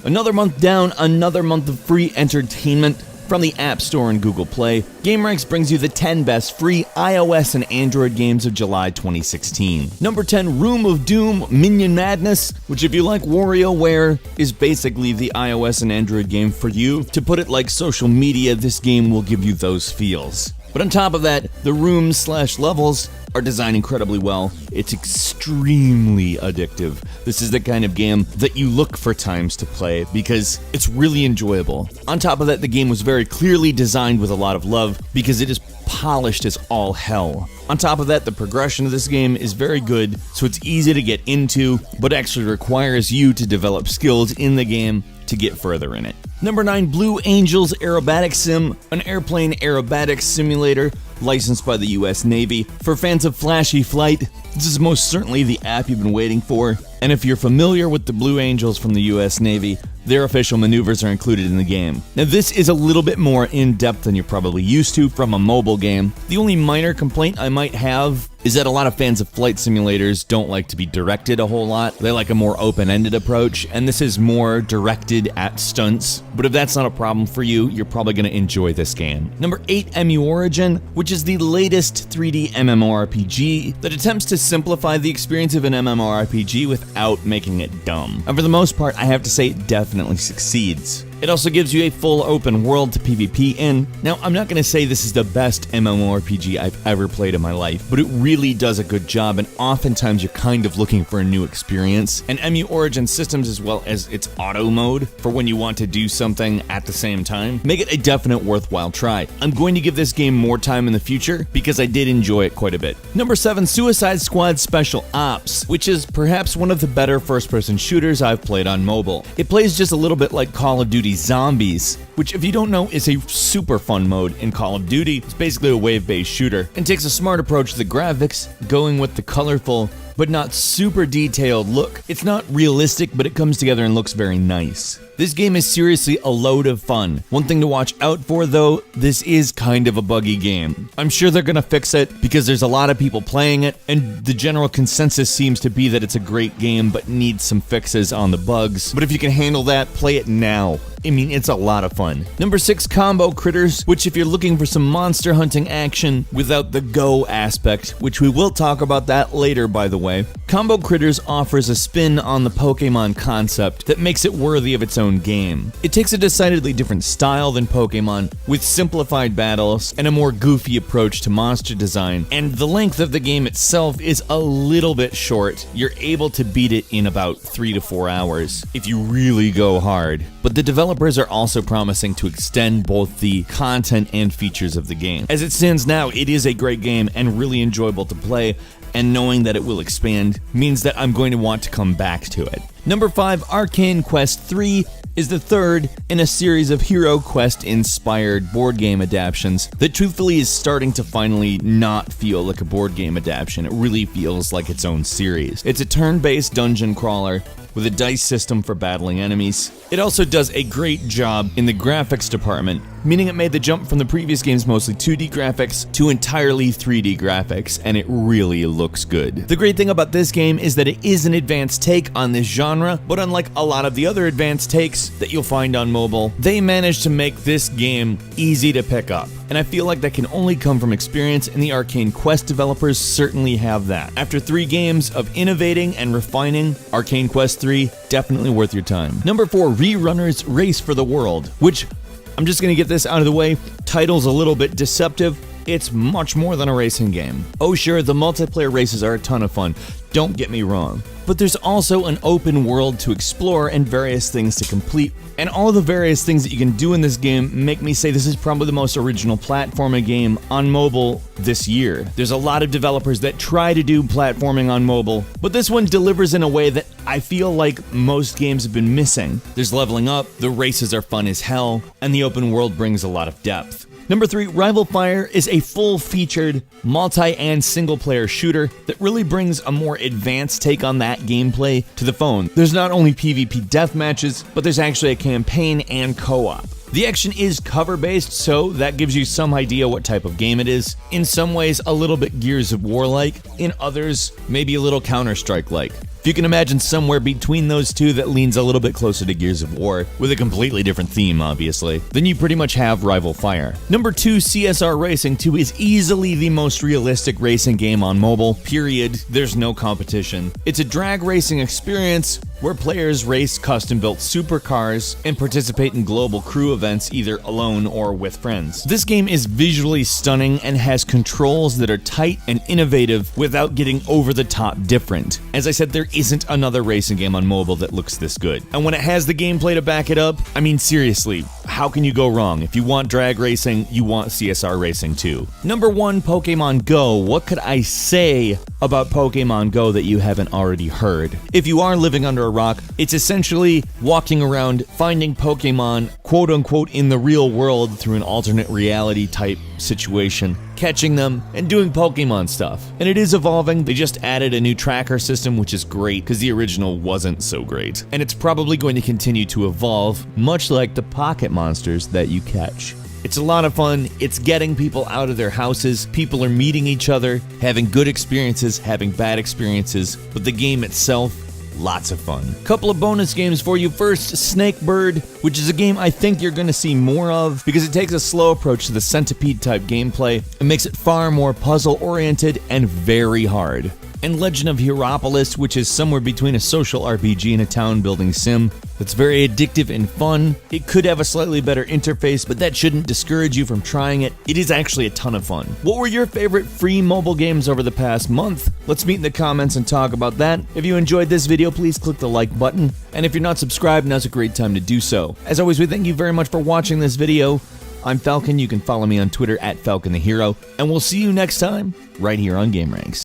Another month down, another month of free entertainment from the App Store and Google Play. GameRanks brings you the 10 best free iOS and Android games of July 2016. Number 10, Room of Doom Minion Madness, which if you like WarioWare, is basically the iOS and Android game for you. To put it like social media, this game will give you those feels. But on top of that, the rooms/levels are designed incredibly well. It's extremely addictive. This is the kind of game that you look for times to play because it's really enjoyable. On top of that, the game was very clearly designed with a lot of love because it is polished as all hell. On top of that, the progression of this game is very good, so it's easy to get into, but actually requires you to develop skills in the game to get further in it. Number 9, Blue Angels Aerobatic Sim, an airplane aerobatics simulator licensed by the US Navy. For fans of flashy flight, this is most certainly the app you've been waiting for. And if you're familiar with the Blue Angels from the US Navy, their official maneuvers are included in the game. Now this is a little bit more in-depth than you're probably used to from a mobile game. The only minor complaint I might have is that a lot of fans of flight simulators don't like to be directed a whole lot. They like a more open-ended approach, and this is more directed at stunts. But if that's not a problem for you, you're probably going to enjoy this game. Number 8, MU Origin, which is the latest 3D MMORPG that attempts to simplify the experience of an MMORPG without making it dumb. And for the most part, I have to say it definitely succeeds. It also gives you a full open world to PvP in. Now, I'm not going to say this is the best MMORPG I've ever played in my life, but it really does a good job, and oftentimes you're kind of looking for a new experience. And MU Origin systems, as well as its auto mode for when you want to do something at the same time, make it a definite worthwhile try. I'm going to give this game more time in the future because I did enjoy it quite a bit. Number 7, Suicide Squad Special Ops, which is perhaps one of the better first-person shooters I've played on mobile. It plays just a little bit like Call of Duty Zombies, which if you don't know is a super fun mode in Call of Duty. It's basically a wave-based shooter and takes a smart approach to the graphics, going with the colorful but not super detailed look. It's not realistic, but it comes together and looks very nice. This game is seriously a load of fun. One thing to watch out for though, this is kind of a buggy game. I'm sure they're gonna fix it because there's a lot of people playing it, and the general consensus seems to be that it's a great game but needs some fixes on the bugs. But if you can handle that, play it now. I mean, it's a lot of fun. Number 6, Combo Critters, which if you're looking for some monster hunting action without the Go aspect, which we will talk about that later by the way, Combo Critters offers a spin on the Pokémon concept that makes it worthy of its own game. It takes a decidedly different style than Pokémon, with simplified battles and a more goofy approach to monster design, and the length of the game itself is a little bit short. You're able to beat it in about 3 to 4 hours if you really go hard. But the developers are also promising to extend both the content and features of the game. As it stands now, it is a great game and really enjoyable to play, and knowing that it will expand means that I'm going to want to come back to it. Number 5, Arcane Quest 3 is the third in a series of Hero Quest-inspired board game adaptations that truthfully is starting to finally not feel like a board game adaptation. It really feels like its own series. It's a turn-based dungeon crawler with a dice system for battling enemies. It also does a great job in the graphics department, meaning it made the jump from the previous game's mostly 2D graphics to entirely 3D graphics, and it really looks good. The great thing about this game is that it is an advanced take on this genre, but unlike a lot of the other advanced takes that you'll find on mobile, they managed to make this game easy to pick up. And I feel like that can only come from experience, and the Arcane Quest developers certainly have that. After 3 games of innovating and refining, Arcane Quest 3, definitely worth your time. Number 4, ReRunners Race for the World, which, I'm just gonna get this out of the way, title's a little bit deceptive. It's much more than a racing game. Oh sure, the multiplayer races are a ton of fun, don't get me wrong. But there's also an open world to explore and various things to complete. And all the various things that you can do in this game make me say this is probably the most original platforming game on mobile this year. There's a lot of developers that try to do platforming on mobile, but this one delivers in a way that I feel like most games have been missing. There's leveling up, the races are fun as hell, and the open world brings a lot of depth. Number 3, Rival Fire is a full-featured, multi- and single-player shooter that really brings a more advanced take on that gameplay to the phone. There's not only PvP deathmatches, but there's actually a campaign and co-op. The action is cover-based, so that gives you some idea what type of game it is. In some ways, a little bit Gears of War-like. In others, maybe a little Counter-Strike-like. If you can imagine somewhere between those two that leans a little bit closer to Gears of War, with a completely different theme, obviously, then you pretty much have Rival Fire. Number 2, CSR Racing 2 is easily the most realistic racing game on mobile, period. There's no competition. It's a drag racing experience where players race custom-built supercars and participate in global crew events either alone or with friends. This game is visually stunning and has controls that are tight and innovative without getting over-the-top different. As I said, there isn't another racing game on mobile that looks this good. And when it has the gameplay to back it up, I mean seriously, how can you go wrong? If you want drag racing, you want CSR Racing too. Number 1, Pokémon GO. What could I say about Pokémon GO that you haven't already heard? If you are living under a rock, it's essentially walking around finding Pokémon quote-unquote in the real world through an alternate reality type situation, catching them, and doing Pokemon stuff. And it is evolving. They just added a new tracker system, which is great because the original wasn't so great. And it's probably going to continue to evolve, much like the pocket monsters that you catch. It's a lot of fun. It's getting people out of their houses. People are meeting each other, having good experiences, having bad experiences, but the game itself, lots of fun. Couple of bonus games for you. First, Snakebird, which is a game I think you're going to see more of because it takes a slow approach to the Centipede type gameplay and makes it far more puzzle oriented and very hard. And Legend of Hieropolis, which is somewhere between a social RPG and a town building sim that's very addictive and fun. It could have a slightly better interface, but that shouldn't discourage you from trying it. It is actually a ton of fun. What were your favorite free mobile games over the past month? Let's meet in the comments and talk about that. If you enjoyed this video, please click the like button. And if you're not subscribed, now's a great time to do so. As always, we thank you very much for watching this video. I'm Falcon. You can follow me on Twitter @FalconTheHero. And we'll see you next time, right here on GameRanks.